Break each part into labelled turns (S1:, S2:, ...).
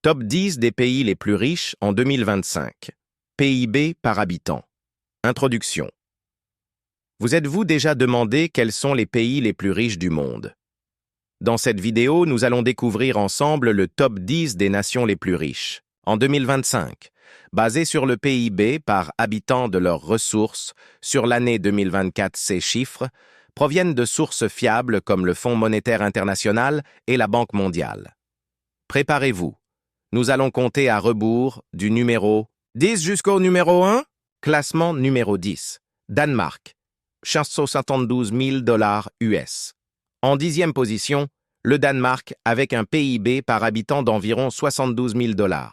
S1: Top 10 des pays les plus riches en 2025. PIB par habitant. Introduction. Vous êtes-vous déjà demandé quels sont les pays les plus riches du monde? Dans cette vidéo, nous allons découvrir ensemble le top 10 des nations les plus riches en 2025, basé sur le PIB par habitant de leurs ressources sur l'année 2024. Ces chiffres proviennent de sources fiables comme le Fonds monétaire international et la Banque mondiale. Préparez-vous. Nous allons compter à rebours du numéro 10 jusqu'au numéro 1. Classement numéro 10. Danemark, 572 000 $ US. En 10e position, le Danemark avec un PIB par habitant d'environ 72 000 $.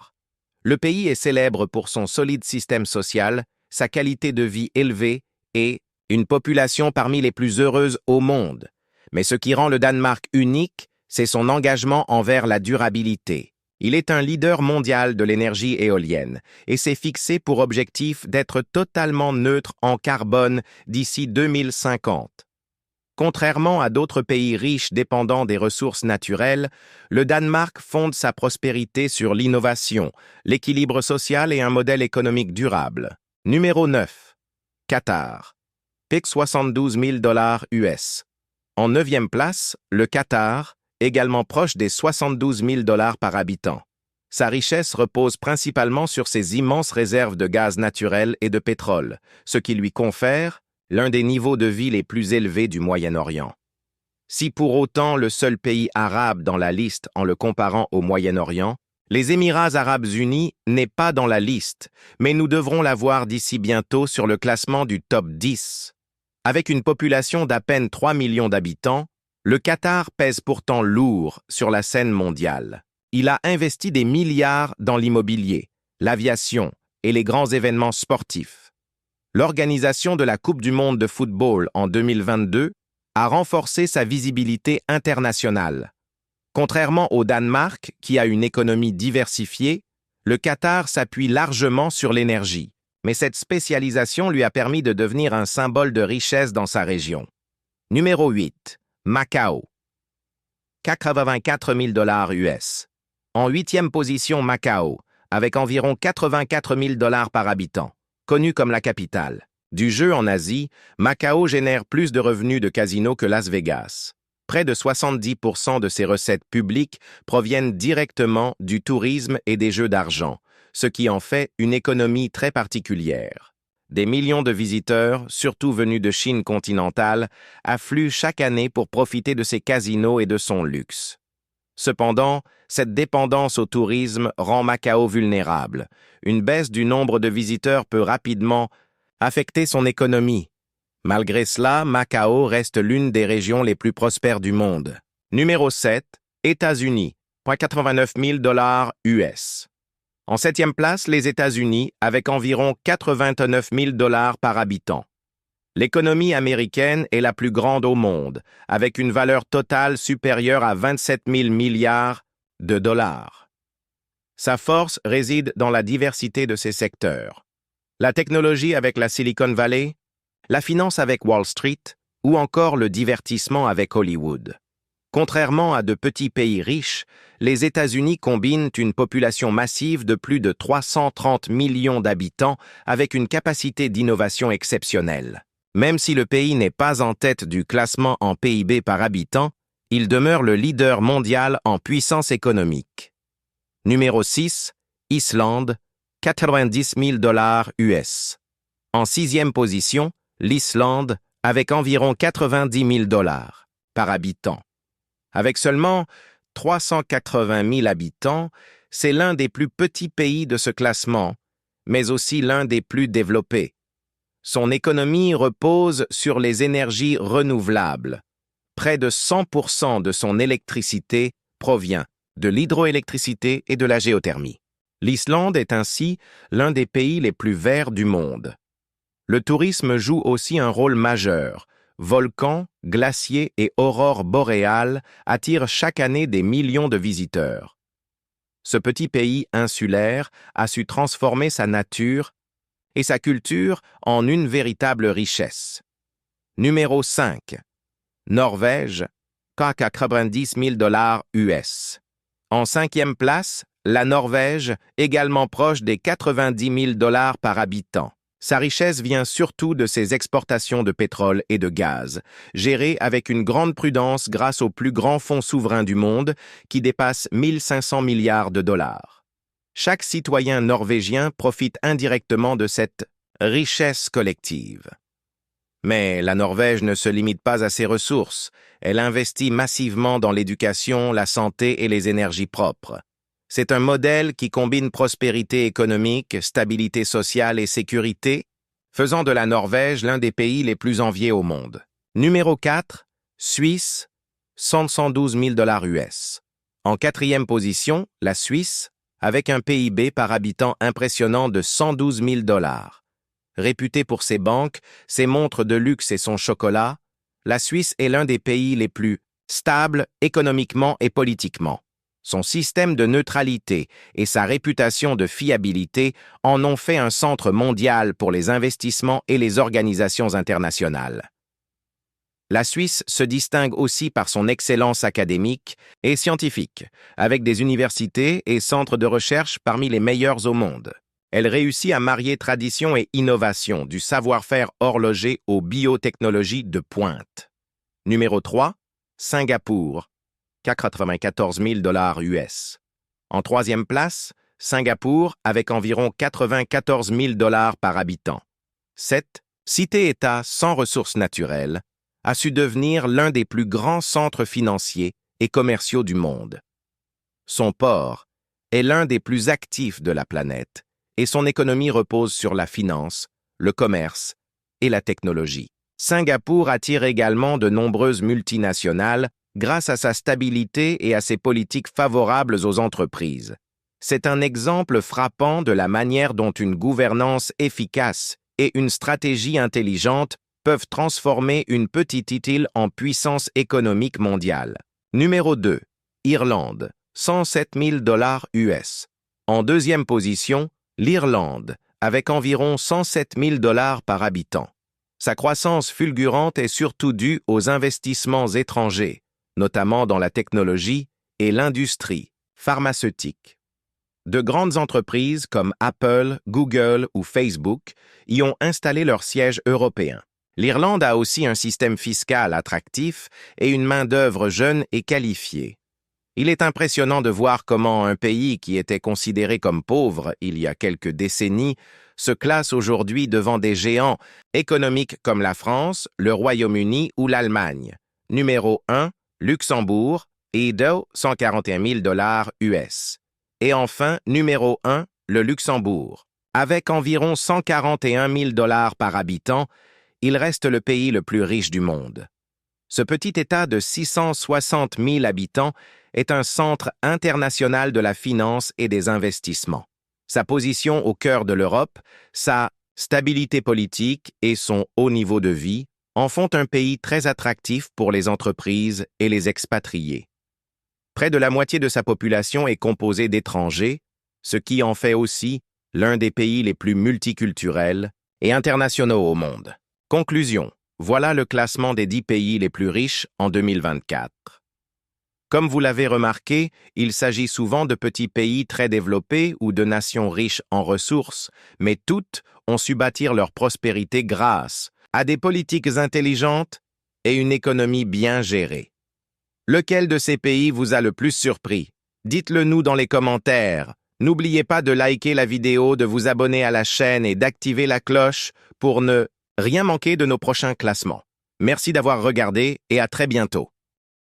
S1: Le pays est célèbre pour son solide système social, sa qualité de vie élevée et une population parmi les plus heureuses au monde. Mais ce qui rend le Danemark unique, c'est son engagement envers la durabilité. Il est un leader mondial de l'énergie éolienne et s'est fixé pour objectif d'être totalement neutre en carbone d'ici 2050. Contrairement à d'autres pays riches dépendant des ressources naturelles, le Danemark fonde sa prospérité sur l'innovation, l'équilibre social et un modèle économique durable. Numéro 9. Qatar. PIB 72 000 $ US. En 9e place, le Qatar, également proche des 72 000 $ par habitant. Sa richesse repose principalement sur ses immenses réserves de gaz naturel et de pétrole, ce qui lui confère l'un des niveaux de vie les plus élevés du Moyen-Orient. Si pour autant le seul pays arabe dans la liste en le comparant au Moyen-Orient, les Émirats arabes unis n'est pas dans la liste, mais nous devrons la voir d'ici bientôt sur le classement du top 10. Avec une population d'à peine 3 millions d'habitants, le Qatar pèse pourtant lourd sur la scène mondiale. Il a investi des milliards dans l'immobilier, l'aviation et les grands événements sportifs. L'organisation de la Coupe du monde de football en 2022 a renforcé sa visibilité internationale. Contrairement au Danemark, qui a une économie diversifiée, le Qatar s'appuie largement sur l'énergie, mais cette spécialisation lui a permis de devenir un symbole de richesse dans sa région. Numéro 8. Macao. 84 000 $ US. En 8e position, Macao, avec environ 84 000 $ par habitant. Connu comme la capitale du jeu en Asie, Macao génère plus de revenus de casino que Las Vegas. Près de 70% de ses recettes publiques proviennent directement du tourisme et des jeux d'argent, ce qui en fait une économie très particulière. Des millions de visiteurs, surtout venus de Chine continentale, affluent chaque année pour profiter de ses casinos et de son luxe. Cependant, cette dépendance au tourisme rend Macao vulnérable. Une baisse du nombre de visiteurs peut rapidement affecter son économie. Malgré cela, Macao reste l'une des régions les plus prospères du monde. Numéro 7. États-Unis, 89 000 $ US. En 7e place, les États-Unis, avec environ 89 000 $ par habitant. L'économie américaine est la plus grande au monde, avec une valeur totale supérieure à 27 000 milliards de dollars. Sa force réside dans la diversité de ses secteurs. La technologie avec la Silicon Valley, la finance avec Wall Street ou encore le divertissement avec Hollywood. Contrairement à de petits pays riches, les États-Unis combinent une population massive de plus de 330 millions d'habitants avec une capacité d'innovation exceptionnelle. Même si le pays n'est pas en tête du classement en PIB par habitant, il demeure le leader mondial en puissance économique. Numéro 6. Islande, 90 000 $ US. En 6e position, l'Islande, avec environ 90 000 $ par habitant. Avec seulement 380 000 habitants, c'est l'un des plus petits pays de ce classement, mais aussi l'un des plus développés. Son économie repose sur les énergies renouvelables. Près de 100% de son électricité provient de l'hydroélectricité et de la géothermie. L'Islande est ainsi l'un des pays les plus verts du monde. Le tourisme joue aussi un rôle majeur. Volcans, glaciers et aurores boréales attirent chaque année des millions de visiteurs. Ce petit pays insulaire a su transformer sa nature et sa culture en une véritable richesse. Numéro 5. Norvège, 90 000 $ US. En 5e place, la Norvège, également proche des 90 000 dollars par habitant. Sa richesse vient surtout de ses exportations de pétrole et de gaz, gérées avec une grande prudence grâce au plus grand fonds souverain du monde, qui dépasse 1500 milliards de dollars. Chaque citoyen norvégien profite indirectement de cette richesse collective. Mais la Norvège ne se limite pas à ses ressources. Elle investit massivement dans l'éducation, la santé et les énergies propres. C'est un modèle qui combine prospérité économique, stabilité sociale et sécurité, faisant de la Norvège l'un des pays les plus enviés au monde. Numéro 4, Suisse, 112 000 dollars US. En quatrième position, la Suisse, avec un PIB par habitant impressionnant de 112 000 dollars. Réputée pour ses banques, ses montres de luxe et son chocolat, la Suisse est l'un des pays les plus stables économiquement et politiquement. Son système de neutralité et sa réputation de fiabilité en ont fait un centre mondial pour les investissements et les organisations internationales. La Suisse se distingue aussi par son excellence académique et scientifique, avec des universités et centres de recherche parmi les meilleurs au monde. Elle réussit à marier tradition et innovation, du savoir-faire horloger aux biotechnologies de pointe. Numéro 3, Singapour, 94 000 dollars US. En troisième place, Singapour avec environ 94 000 dollars par habitant. Cette cité-État sans ressources naturelles a su devenir l'un des plus grands centres financiers et commerciaux du monde. Son port est l'un des plus actifs de la planète et son économie repose sur la finance, le commerce et la technologie. Singapour attire également de nombreuses multinationales grâce à sa stabilité et à ses politiques favorables aux entreprises. C'est un exemple frappant de la manière dont une gouvernance efficace et une stratégie intelligente peuvent transformer une petite île en puissance économique mondiale. Numéro 2. Irlande, 107 000 dollars US. En deuxième position, l'Irlande, avec environ 107 000 dollars par habitant. Sa croissance fulgurante est surtout due aux investissements étrangers, notamment dans la technologie et l'industrie pharmaceutique. De grandes entreprises comme Apple, Google ou Facebook y ont installé leur siège européen. L'Irlande a aussi un système fiscal attractif et une main-d'œuvre jeune et qualifiée. Il est impressionnant de voir comment un pays qui était considéré comme pauvre il y a quelques décennies se classe aujourd'hui devant des géants économiques comme la France, le Royaume-Uni ou l'Allemagne. Numéro 1, Luxembourg, IDO, 141 000 dollars US. Et enfin, numéro 1, le Luxembourg. Avec environ 141 000 dollars par habitant, il reste le pays le plus riche du monde. Ce petit État de 660 000 habitants est un centre international de la finance et des investissements. Sa position au cœur de l'Europe, sa stabilité politique et son haut niveau de vie en font un pays très attractif pour les entreprises et les expatriés. Près de la moitié de sa population est composée d'étrangers, ce qui en fait aussi l'un des pays les plus multiculturels et internationaux au monde. Conclusion. Voilà le classement des 10 pays les plus riches en 2024. Comme vous l'avez remarqué, il s'agit souvent de petits pays très développés ou de nations riches en ressources, mais toutes ont su bâtir leur prospérité grâce à des politiques intelligentes et une économie bien gérée. Lequel de ces pays vous a le plus surpris? Dites-le nous dans les commentaires. N'oubliez pas de liker la vidéo, de vous abonner à la chaîne et d'activer la cloche pour ne rien manquer de nos prochains classements. Merci d'avoir regardé et à très bientôt.